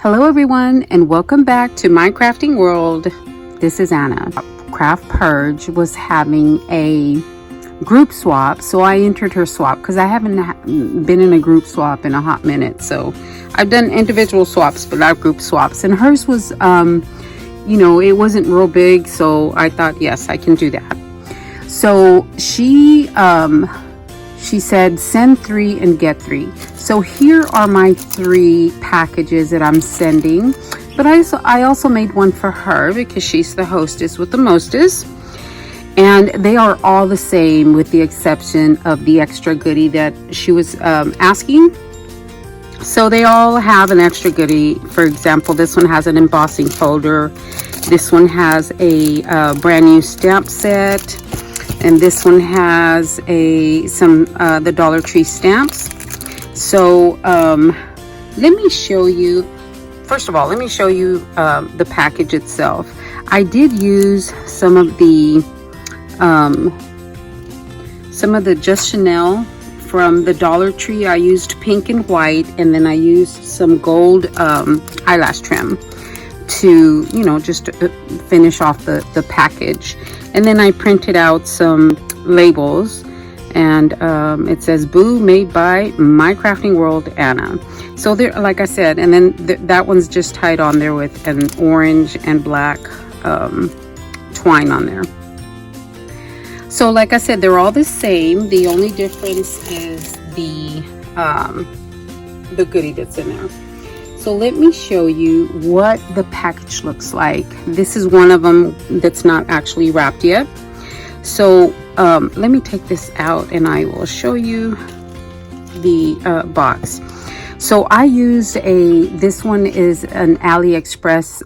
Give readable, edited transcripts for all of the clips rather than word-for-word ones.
Hello everyone, and welcome back to my crafting world. This is Anna. Craft Purge was having a group swap, so I entered her swap because I haven't been in a group swap in a hot minute. So I've done individual swaps, but not group swaps. And hers was, it wasn't real big, so I thought, yes, I can do that. So she said, send 3 and get 3. So here are my 3 packages that I'm sending. But I also made one for her because she's the hostess with the mostest. And they are all the same with the exception of the extra goodie that she was asking. So they all have an extra goodie. For example, this one has an embossing folder. This one has a brand new stamp set. And this one has the Dollar Tree stamps. So let me show you. First of all, let me show you the package itself. I did use some of the Just Chanel from the Dollar Tree. I used pink and white, and then I used some gold eyelash trim to, just to finish off the package. And then I printed out some labels, and it says "Boo, made by My Crafting World, Anna." So there, like I said, and then that one's just tied on there with an orange and black twine on there. So like I said, they're all the same. The only difference is the goodie that's in there. So let me show you what the package looks like. This is one of them that's not actually wrapped yet. So let me take this out and I will show you the box. So I used this one is an AliExpress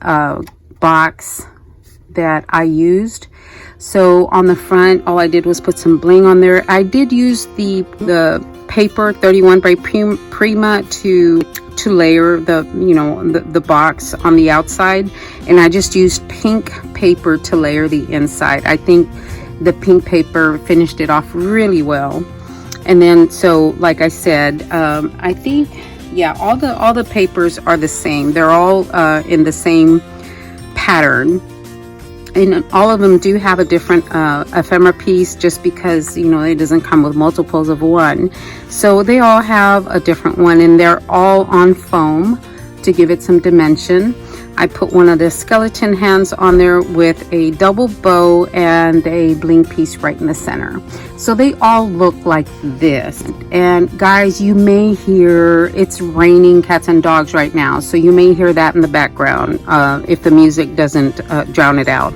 box that I used. So on the front, all I did was put some bling on there. I did use the paper 31 by Prima to layer the box on the outside, and I just used pink paper to layer the inside. I think the pink paper finished it off really well. And then, so like I said, I think, yeah, all the papers are the same. They're all in the same pattern, and all of them do have a different ephemera piece, just because it doesn't come with multiples of one. So they all have a different one, and they're all on foam to give it some dimension. I put one of the skeleton hands on there with a double bow and a bling piece right in the center. So they all look like this. And guys, you may hear, it's raining cats and dogs right now, so you may hear that in the background if the music doesn't drown it out.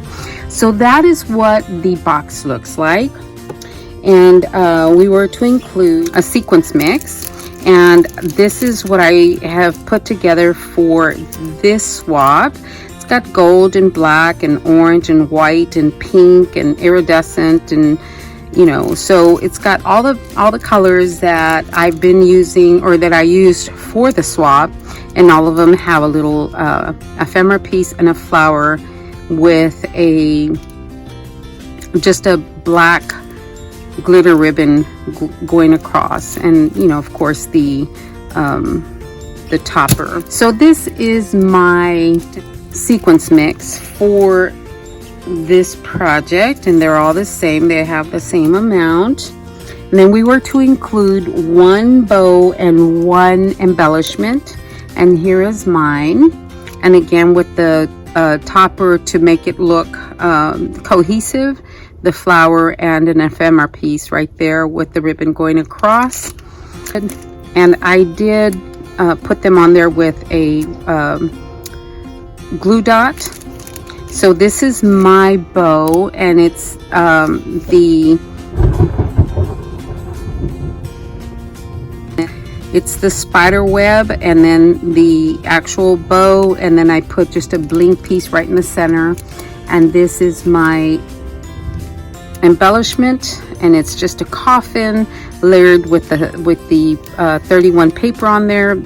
So that is what the box looks like. And we were to include a sequence mix. And this is what I have put together for this swap. It's got gold and black and orange and white and pink and iridescent, and so it's got all the colors that I've been using, or that I used for the swap, and all of them have a little ephemera piece and a flower with just a black glitter ribbon going across, and of course the topper. So this is my sequence mix for this project, and they're all the same. They have the same amount. And then we were to include 1 bow and 1 embellishment, and here is mine. And again, with the topper to make it look cohesive, the flower and an ephemera piece right there with the ribbon going across. And I did put them on there with a glue dot. So this is my bow, and it's the spider web, and then the actual bow, and then I put just a bling piece right in the center. And this is my embellishment, and it's just a coffin layered with the 31 paper on there.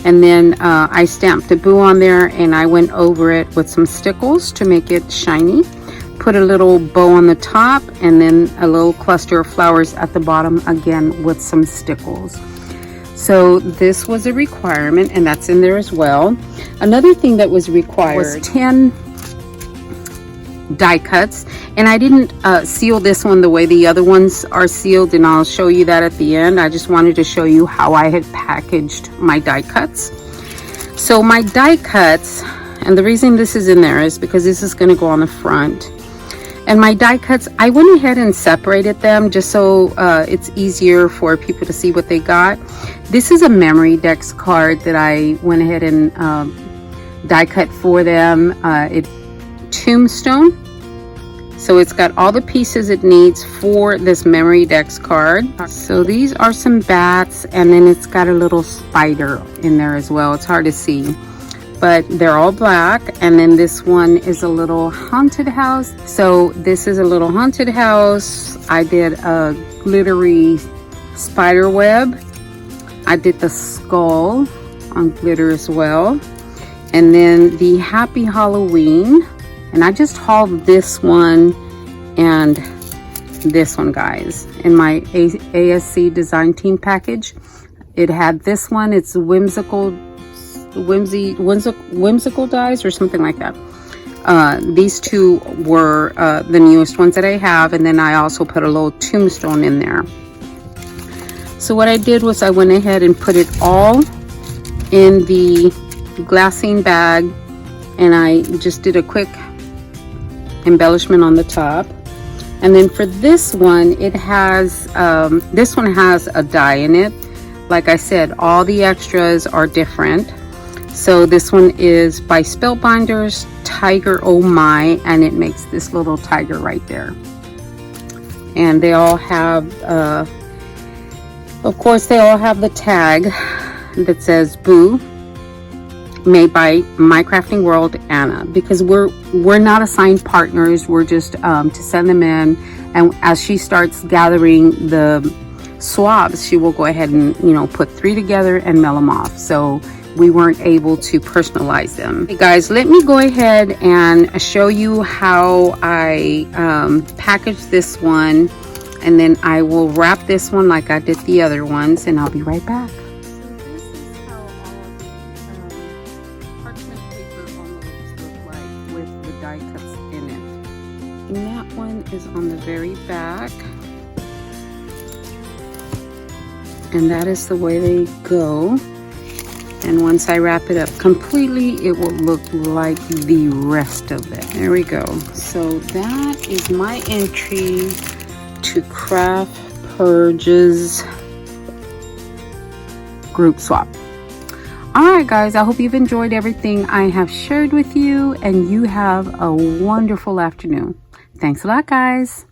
And then I stamped a boo on there, and I went over it with some stickles to make it shiny. Put a little bow on the top, and then a little cluster of flowers at the bottom, again with some stickles. So this was a requirement, and that's in there as well. Another thing that was required was 10 die cuts, and I didn't seal this one the way the other ones are sealed, and I'll show you that at the end. I just wanted to show you how I had packaged my die cuts. So my die cuts, and the reason this is in there is because this is going to go on the front. And my die cuts, I went ahead and separated them just so it's easier for people to see what they got. This is a memory dex card that I went ahead and die cut for them. It's Tombstone. So it's got all the pieces it needs for this memory dex card. So these are some bats, and then it's got a little spider in there as well. It's hard to see, but they're all black. And then this one is a little haunted house. So this is a little haunted house. I did a glittery spider web. I did the skull on glitter as well. And then the Happy Halloween. And I just hauled this one and this one, guys, in my ASC design team package. It had this one. It's whimsical dies or something like that. These two were the newest ones that I have, and then I also put a little tombstone in there. So what I did was I went ahead and put it all in the glassine bag, and I just did a quick embellishment on the top. And then for this one, it has this one has a die in it. Like I said, all the extras are different. So this one is by Spellbinders, Tiger Oh My, and it makes this little tiger right there. And they all have of course they all have the tag that says Boo, made by My Crafting World Anna, because we're not assigned partners. We're just to send them in, and as she starts gathering the swabs, she will go ahead and, you know, put 3 together and mail them off. So we weren't able to personalize them. Hey guys, let me go ahead and show you how I packaged this one, and then I will wrap this one like I did the other ones, and I'll be right back. And that one is on the very back, and that is the way they go. And once I wrap it up completely, it will look like the rest of it. There we go. So that is my entry to Craft Purge's group swap. Alright guys, I hope you've enjoyed everything I have shared with you, and you have a wonderful afternoon. Thanks a lot, guys.